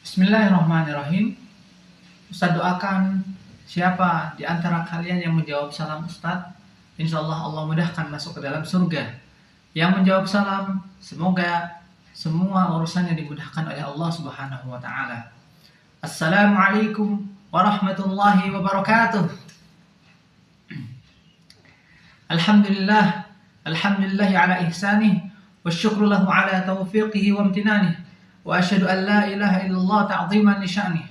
Bismillahirrahmanirrahim. Ustaz doakan siapa di antara kalian yang menjawab salam Ustaz, insya Allah Allah mudahkan masuk ke dalam surga. Yang menjawab salam, semoga semua urusannya dimudahkan oleh Allah Subhanahu wa Ta'ala. Assalamualaikum warahmatullahi wabarakatuh. Alhamdulillah ala ihsanih, wa syukru lahu ala taufiqihi wa amtinanih. Wa asyhadu an la ilaha illallah ta'ziman li sya'nih.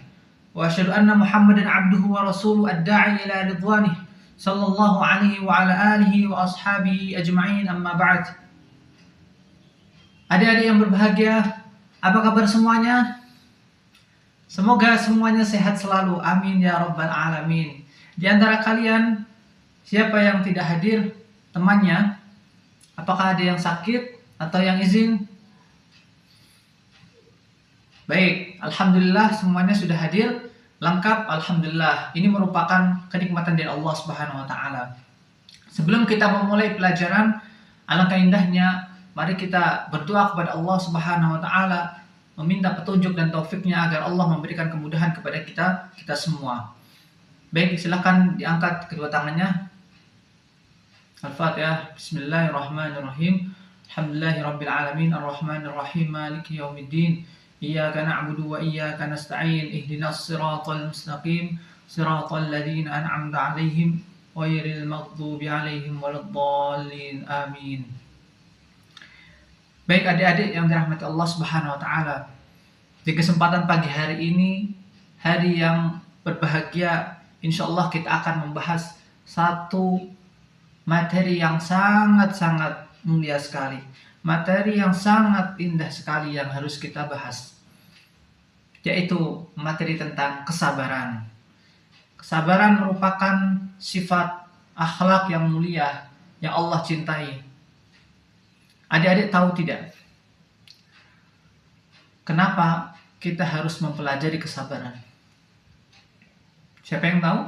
Wa asyhadu anna Muhammadan 'abduhu wa rasuluhu ad-da'i ila ridwanih. Sallallahu alaihi wa ala alihi wa ashabihi ajma'in, amma ba'd. Adik-adik yang berbahagia, apa kabar semuanya? Semoga semuanya sehat selalu. Amin ya rabbal alamin. Di antara kalian, siapa yang tidak hadir temannya? Apakah ada yang sakit atau yang izin? Baik, alhamdulillah semuanya sudah hadir lengkap, alhamdulillah. Ini merupakan kenikmatan dari Allah Subhanahu wa Ta'ala. Sebelum kita memulai pelajaran, alangkah indahnya mari kita berdoa kepada Allah Subhanahu wa Ta'ala, meminta petunjuk dan taufiknya agar Allah memberikan kemudahan kepada kita semua. Baik, silakan diangkat kedua tangannya. Al-Fatihah. Bismillahirrahmanirrahim. Alhamdulillahirabbil alamin, arrahmanirrahim, maliki yaumiddin. Iyyaka na'budu wa iyyaka nasta'in. Ihdinas siratal mustaqim, siratal ladzina an'amta 'alaihim ghairil maghdubi 'alaihim waladdallin. Amin. Baik adik-adik yang dirahmati Allah Subhanahu wa Ta'ala. Di kesempatan pagi hari ini, hari yang berbahagia, insyaallah kita akan membahas satu materi yang sangat-sangat mulia sekali. Materi yang sangat indah sekali yang harus kita bahas, yaitu materi tentang kesabaran. Kesabaran merupakan sifat akhlak yang mulia yang Allah cintai. Adik-adik tahu tidak? Kenapa kita harus mempelajari kesabaran? Siapa yang tahu?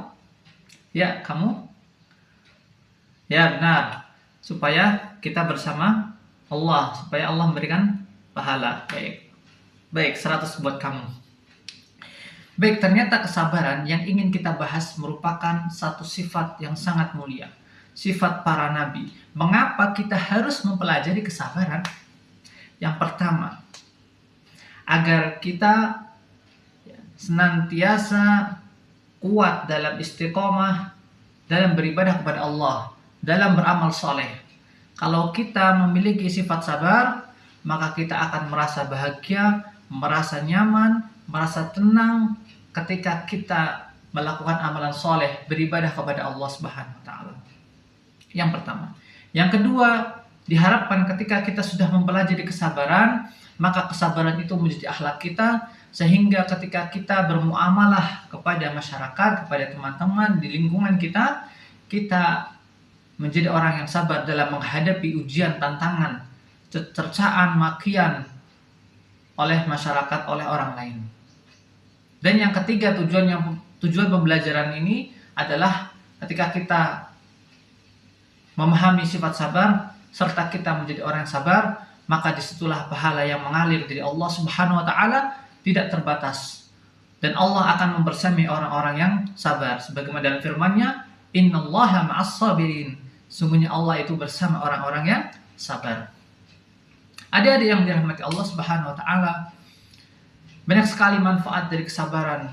Ya, kamu? Ya, benar. Supaya kita bersama Allah, supaya Allah memberikan pahala. Baik, 100 buat kamu. Baik, ternyata kesabaran yang ingin kita bahas merupakan satu sifat yang sangat mulia. Sifat para nabi. Mengapa kita harus mempelajari kesabaran? Yang pertama, agar kita senantiasa kuat dalam istiqomah, dalam beribadah kepada Allah, dalam beramal soleh. Kalau kita memiliki sifat sabar, maka kita akan merasa bahagia, merasa nyaman, merasa tenang ketika kita melakukan amalan soleh, beribadah kepada Allah Subhanahu wa Ta'ala. Yang pertama. Yang kedua, diharapkan ketika kita sudah mempelajari kesabaran, maka kesabaran itu menjadi akhlak kita, sehingga ketika kita bermuamalah kepada masyarakat, kepada teman-teman di lingkungan kita, kita menjadi orang yang sabar dalam menghadapi ujian, tantangan, cercaan, makian oleh masyarakat, oleh orang lain. Dan yang ketiga, tujuan pembelajaran ini adalah ketika kita memahami sifat sabar serta kita menjadi orang yang sabar, maka disitulah pahala yang mengalir dari Allah Subhanahu wa Ta'ala tidak terbatas. Dan Allah akan membersamai orang-orang yang sabar. Sebagaimana dalam firman-Nya, innallaha ma'as sabirin. Sungguhnya Allah itu bersama orang-orang yang sabar. Adik-adik yang dirahmati Allah Subhanahu wa Ta'ala, banyak sekali manfaat dari kesabaran.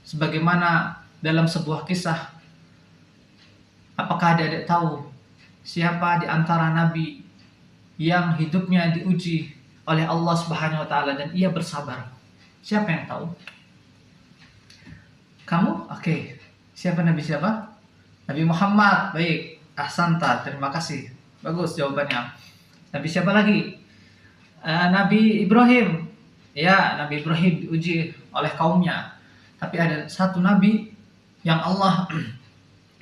Sebagaimana dalam sebuah kisah, apakah adik-adik tahu siapa di antara nabi yang hidupnya diuji oleh Allah Subhanahu wa Ta'ala dan ia bersabar? Siapa yang tahu? Kamu? Oke. Siapa nabi siapa? Nabi Muhammad. Baik. Ahsanta, terima kasih. Bagus jawabannya. Nabi siapa lagi? Nabi Ibrahim. Ya, Nabi Ibrahim diuji oleh kaumnya. Tapi ada satu nabi yang Allah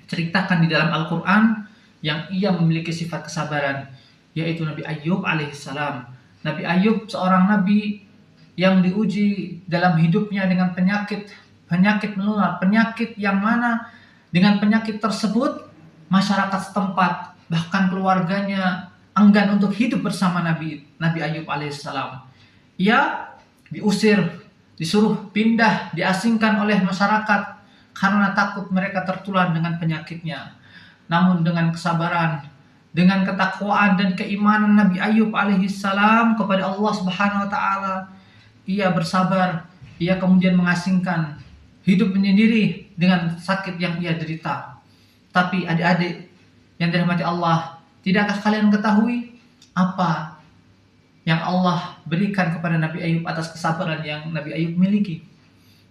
ceritakan di dalam Al-Quran yang ia memiliki sifat kesabaran, yaitu Nabi Ayyub alaihissalam. Nabi Ayyub seorang nabi yang diuji dalam hidupnya dengan penyakit menular, penyakit yang mana dengan penyakit tersebut masyarakat setempat, bahkan keluarganya enggan untuk hidup bersama Nabi Ayyub alaihissalam. Ia diusir disuruh pindah, diasingkan oleh masyarakat karena takut mereka tertular dengan penyakitnya. Namun dengan kesabaran, dengan ketakwaan dan keimanan Nabi Ayub alaihissalam kepada Allah Subhanahu wa taala, ia bersabar, ia kemudian mengasingkan hidup menyendiri dengan sakit yang ia derita. Tapi adik-adik yang dirahmati Allah, tidakkah kalian ketahui apa yang Allah berikan kepada Nabi Ayub atas kesabaran yang Nabi Ayub miliki?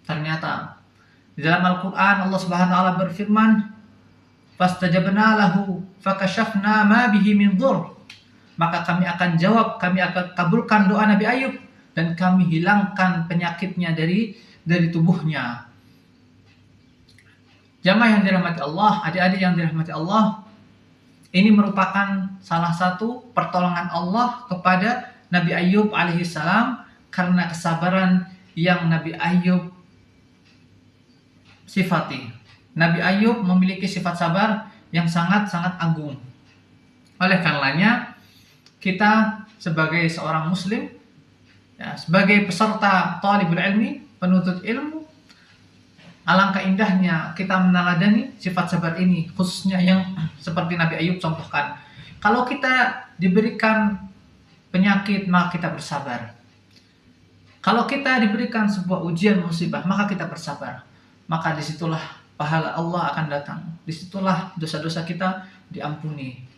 Ternyata di dalam Al-Quran Allah Subhanahu wa taala berfirman, "Fastajabna lahu fakashafna ma bihi min dhur." Maka kami akan jawab, kami akan kabulkan doa Nabi Ayub dan kami hilangkan penyakitnya dari tubuhnya. Jamaah yang dirahmati Allah, adik-adik yang dirahmati Allah, ini merupakan salah satu pertolongan Allah kepada Nabi Ayub alaihissalam karena kesabaran yang Nabi Ayub sifati. Nabi Ayub memiliki sifat sabar yang sangat-sangat agung. Oleh karenanya, kita sebagai seorang muslim, ya, sebagai peserta thalibul ilmi, penuntut ilmu, alangkah indahnya kita meneladani sifat sabar ini, khususnya yang seperti Nabi Ayub contohkan. Kalau kita diberikan penyakit, maka kita bersabar. Kalau kita diberikan sebuah ujian musibah, maka kita bersabar. Maka disitulah pahala Allah akan datang. Disitulah dosa-dosa kita diampuni.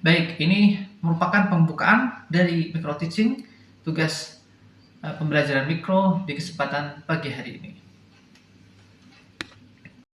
Baik, ini merupakan pembukaan dari micro teaching, tugas pembelajaran mikro di kesempatan pagi hari ini.